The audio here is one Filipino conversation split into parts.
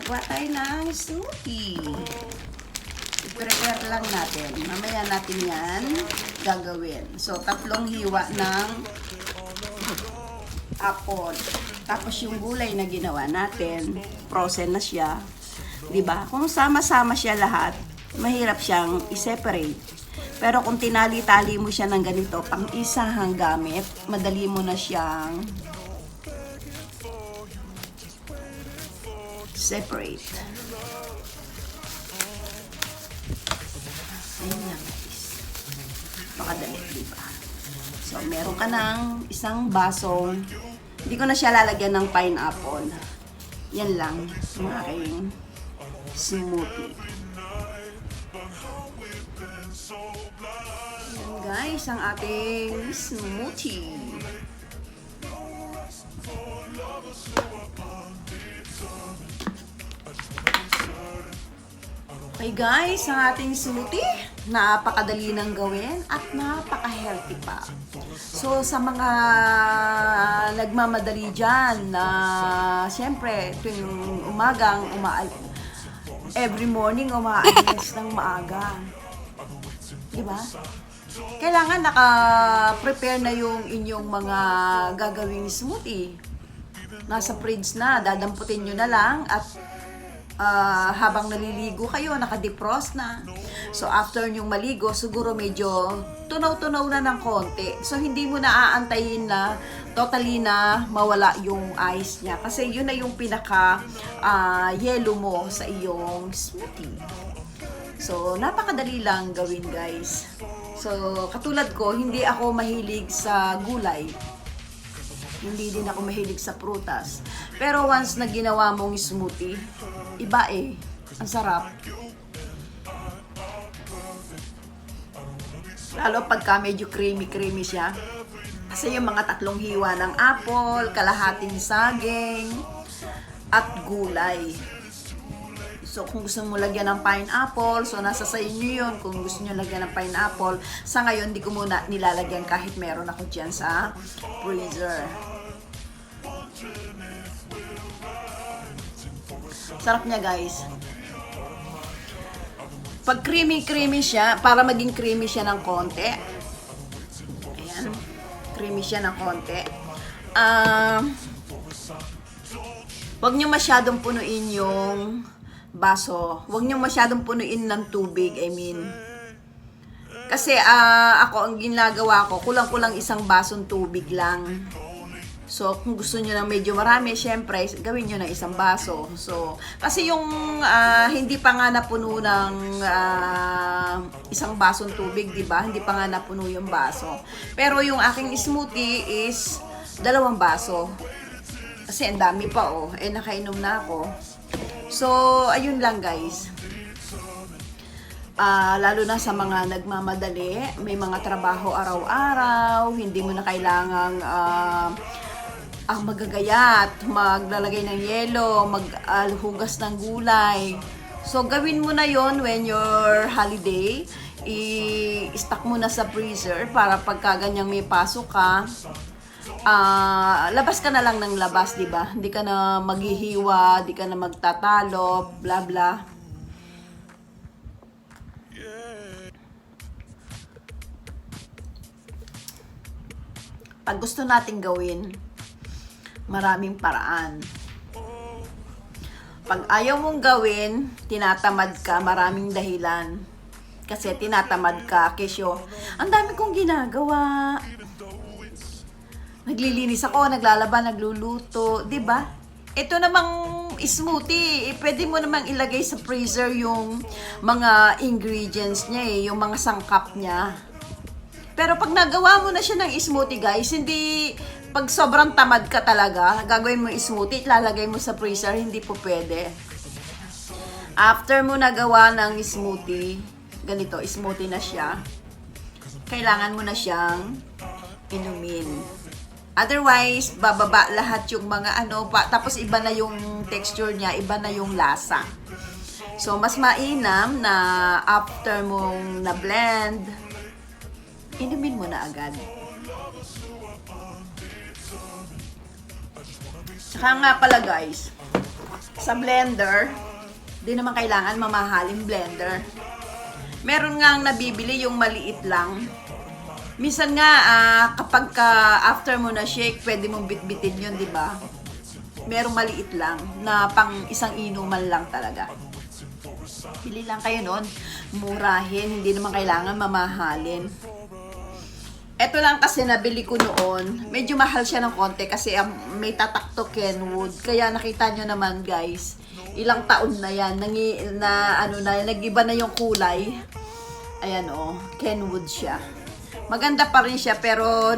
Gawa tayo ng smoothie. I-prepare lang natin. Mamaya natin yan gagawin. So, 3 hiwa ng apple. Tapos yung gulay na ginawa natin, frozen na siya. 'Di ba? Kung sama-sama siya lahat, mahirap siyang i-separate. Pero kung tinali-tali mo siya ng ganito, pang isahang gamit, madali mo na siyang separate. Ayun lang guys. Pakadali, diba? So, meron ka ng isang baso. Hindi ko na siya lalagyan ng pineapple. Yan lang yung aking smoothie. Yan guys, ang ating smoothie. Okay guys, ang ating smoothie, napakadali nang gawin at napaka-healthy pa. So sa mga nagmamadali dyan na siyempre tuwing umagang every morning umaalis ng maaga. Diba? Kailangan naka-prepare na yung inyong mga gagawing smoothie. Nasa fridge na, dadamputin nyo na lang at habang naliligo kayo, naka-defrost na. So, after nyong maligo, siguro medyo tunaw-tunaw na ng konti. So, hindi mo na aantayin na totally na mawala yung ice niya. Kasi yun na yung pinaka-yellow mo sa iyong smoothie. So, napakadali lang gawin guys. So, katulad ko, hindi ako mahilig sa gulay. Hindi din ako mahilig sa prutas. Pero once na ginawa mong smoothie, iba eh. Ang sarap. Lalo pagka medyo creamy-creamy siya. Kasi yung mga 3 hiwa ng apple, kalahating saging, at gulay. So, kung gusto mo lagyan ng pineapple, so nasa sa inyo yun. Kung gusto nyo lagyan ng pineapple, sa ngayon, di ko muna nilalagyan kahit meron ako dyan sa freezer. Sarap niya guys. Pag creamy-creamy siya, para maging creamy siya ng konti. Ayan. Creamy siya ng konti. Wag nyo masyadong punuin yung baso. Wag nyo masyadong punuin ng tubig, I mean. Kasi ako, ang ginagawa ko, kulang-kulang 1 basong tubig lang. So, kung gusto nyo ng medyo marami, syempre, gawin nyo ng 1 baso. So, kasi yung hindi pa nga napuno ng 1 basong tubig, di ba? Hindi pa nga napuno yung baso. Pero yung aking smoothie is 2 baso. Kasi ang dami pa, oh. Eh, nakainom na ako. So, ayun lang, guys. Lalo na sa mga nagmamadali, may mga trabaho araw-araw, hindi mo na kailangang ang magagayat, maglalagay ng yelo, maghugas ng gulay. So, gawin mo na yon when your holiday. I-stock mo na sa freezer para pagka ganyang may pasok ka, labas ka na lang ng labas, di ba? Hindi ka na maghihiwa, di ka na magtatalo, bla bla. Pag gusto nating gawin, maraming paraan. Pag ayaw mong gawin, tinatamad ka, maraming dahilan. Kasi tinatamad ka, kesyo, ang dami kong ginagawa. Naglilinis ako, naglalaba, nagluluto, 'di ba? Ito namang smoothie, pwede mo namang ilagay sa freezer yung mga ingredients niya yung mga sangkap niya. Pero pag nagawa mo na siya ng smoothie, guys, hindi, pag sobrang tamad ka talaga, gagawin mo smoothie, lalagay mo sa freezer, hindi po pwede. After mo nagawa ng smoothie, ganito, smoothie na siya, kailangan mo na siyang inumin. Otherwise, bababa lahat yung mga tapos iba na yung texture niya, iba na yung lasa. So, mas mainam na after mong na-blend, inumin mo na agad. Saka nga pala guys, sa blender, di naman kailangan mamahaling blender. Meron nga nabibili yung maliit lang. Minsan nga, kapag after mo na shake, pwede mong bitbitin yun, di ba? Merong maliit lang na pang isang inuman lang talaga. Bili lang kayo nun. Murahin, hindi naman kailangan mamahalin. Ito lang kasi nabili ko noon. Medyo mahal siya ng konti kasi may tatak to Kenwood. Kaya nakita nyo naman guys, ilang taon na yan. Nag-iba na yung kulay. Ayan Kenwood siya. Maganda pa rin siya pero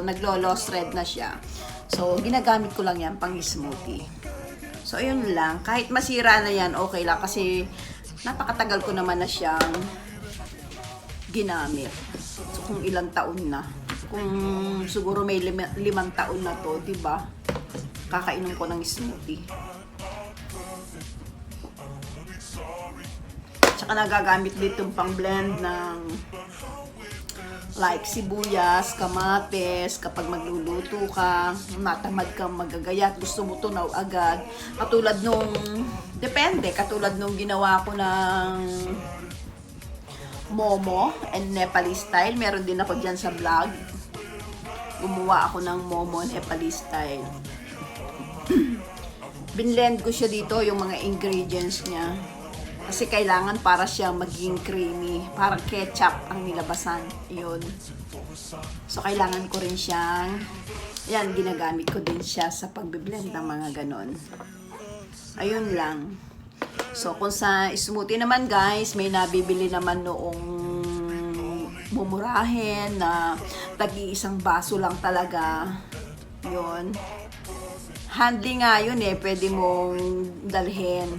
naglo-lost red na siya. So, ginagamit ko lang yan pang smoothie. So, ayun lang. Kahit masira na yan, okay lang. Kasi, napakatagal ko naman na siyang ginamit. So, kung ilang taon na. Kung siguro may 5 taon na to, diba? Kakainom ko ng smoothie. Tsaka nagagamit dito pang blend ng like sibuyas, kamates, kapag magluluto ka, matamad kang magagayat, gusto mo tunaw agad. Katulad nung, depende, katulad nung ginawa ko ng momo and Nepalese style. Meron din ako dyan sa vlog. Gumawa ako ng momo Nepalese style. Binlend ko siya dito, yung mga ingredients niya. Kasi kailangan para siya maging creamy. Parang ketchup ang nilabasan. Yun. So, kailangan ko rin siyang, yan, ginagamit ko din siya sa pagbiblend ng mga ganon. Ayun lang. So, kung sa smoothie naman guys, may nabibili naman noong mumurahin na tagi-isang baso lang talaga. Yun. Handy nga yun pwede mong dalhin.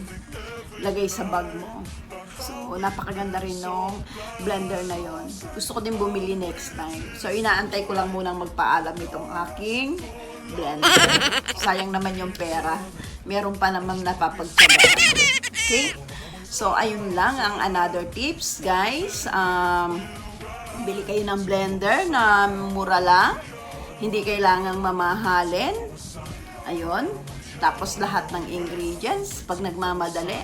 Lagay sa bag mo. So, napakaganda rin nung blender na yon. Gusto ko din bumili next time. So, inaantay ko lang munang magpaalam itong aking blender. Sayang naman yung pera. Meron pa namang napapagsabahan. Okay? So, ayun lang ang another tips, guys. Bili kayo ng blender na mura lang. Hindi kailangang mamahalin. Ayun. Tapos lahat ng ingredients, pag nagmamadali,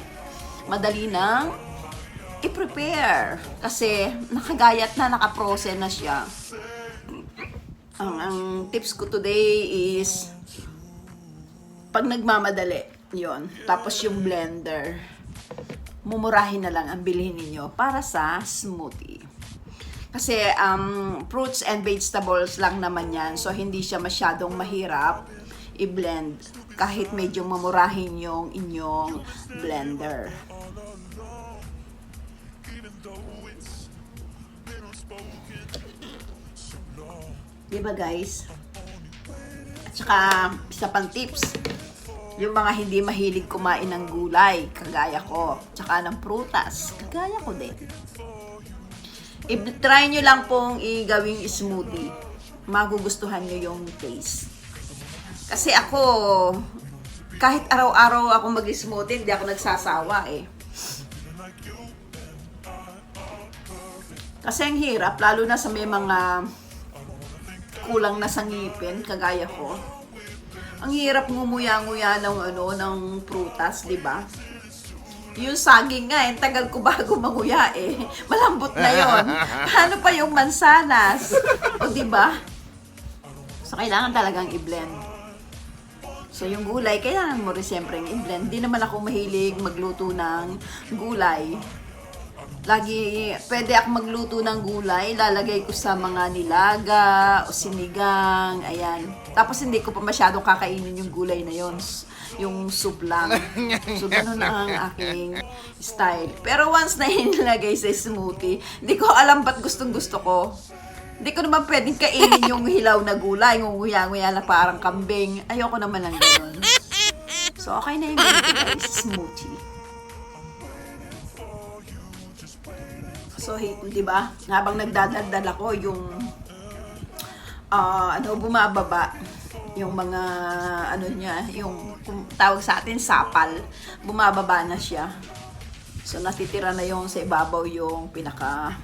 madali nang i-prepare. Kasi nakagayat na, nakaprocess na siya. Ang tips ko today is, pag nagmamadali, yon. Tapos yung blender, mumurahin na lang ang bilhin ninyo para sa smoothie. Kasi fruits and vegetables lang naman yan. So, hindi siya masyadong mahirap i-blend kahit medyo mamurahin yung inyong blender. Diba guys? At saka, isa pang tips, yung mga hindi mahilig kumain ng gulay, kagaya ko, tsaka ng prutas, kagaya ko din. I-try nyo lang pong i-gawing smoothie. Magugustuhan nyo yung taste. Kasi ako, kahit araw-araw ako mag-smoothie, hindi ako nagsasawa Kasi ang hirap, lalo na sa may mga kulang na sa ngipin, kagaya ko. Ang hirap ngumuya-nguya ng prutas, di ba? Yung saging nga, tagal ko bago manguya Malambot na yon. Ano pa yung mansanas? O di ba? So, kailangan talagang i-blend. So, yung gulay, kailangan mo rin siyempre i-blend. Di naman ako mahilig magluto ng gulay. Pwede ako magluto ng gulay, lalagay ko sa mga nilaga o sinigang, ayan. Tapos hindi ko pa masyadong kakainin yung gulay na yon, yung soup lang. So, ganun ang aking style. Pero once na inilagay sa smoothie, hindi ko alam ba't gustong-gusto ko. Hindi ko naman pwedeng kainin yung hilaw na gulay, nguya-nguya na parang kambing. Ayoko naman ng ganun. So, okay na yung ganito guys, smoothie. So, di ba? Habang nagdadaldal ako, yung bumababa yung mga niya, yung tawag sa atin sapal, bumababa na siya. So, natitira na yung sa ibabaw yung pinaka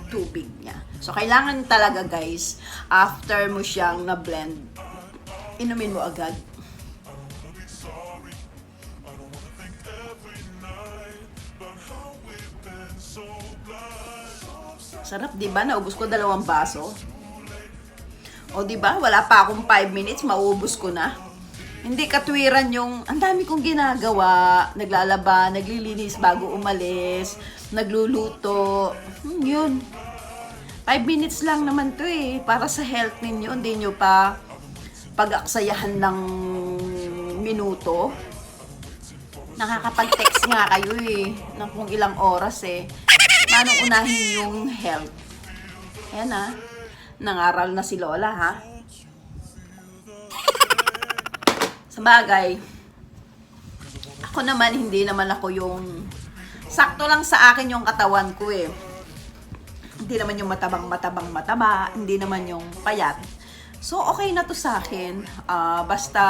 tubig niya. So, kailangan talaga guys, after mo siyang na-blend, inumin mo agad. Sarap, di ba? Naubos ko 2 baso. O, di ba? Wala pa akong 5 minutes, mauubos ko na. Hindi katwiran yung, ang dami kong ginagawa. Naglalaba, naglilinis bago umalis, nagluluto. Yun. 5 minutes lang naman to eh. Para sa health ninyo, hindi nyo pa pag-aksayahan ng minuto. Nakakapag-text nga kayo eh, ng kung ilang oras eh. Manong unahin yung health. Ayan ah, nangaral na si Lola ha. Sa bagay, ako naman, hindi naman ako yung, sakto lang sa akin yung katawan ko eh. Hindi naman yung mataba, hindi naman yung payat. So, okay na to sa akin. Basta,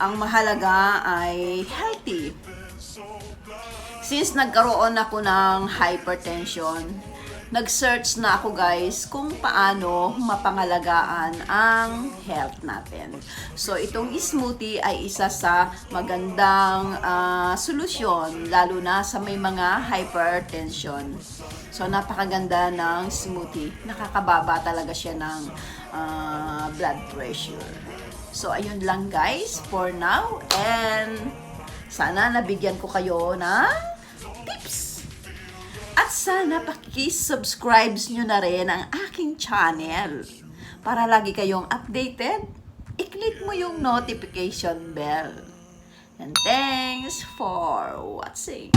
ang mahalaga ay healthy. Since nagkaroon ako ng hypertension, nag-search na ako guys kung paano mapangalagaan ang health natin. So, itong smoothie ay isa sa magandang solusyon, lalo na sa may mga hypertension. So, napakaganda ng smoothie. Nakakababa talaga siya ng blood pressure. So, ayun lang guys for now. And sana nabigyan ko kayo ng tips. At sana paki-subscribe nyo na rin ang aking channel para lagi kayong updated. I-click mo yung notification bell. And thanks for watching.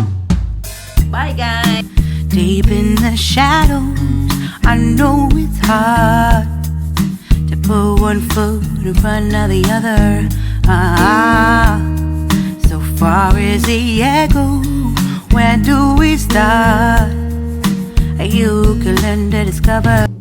Bye guys! Deep in the shadows, I know it's hard to put one foot in front of the other. So far as the echo, where do we start? You can learn to discover.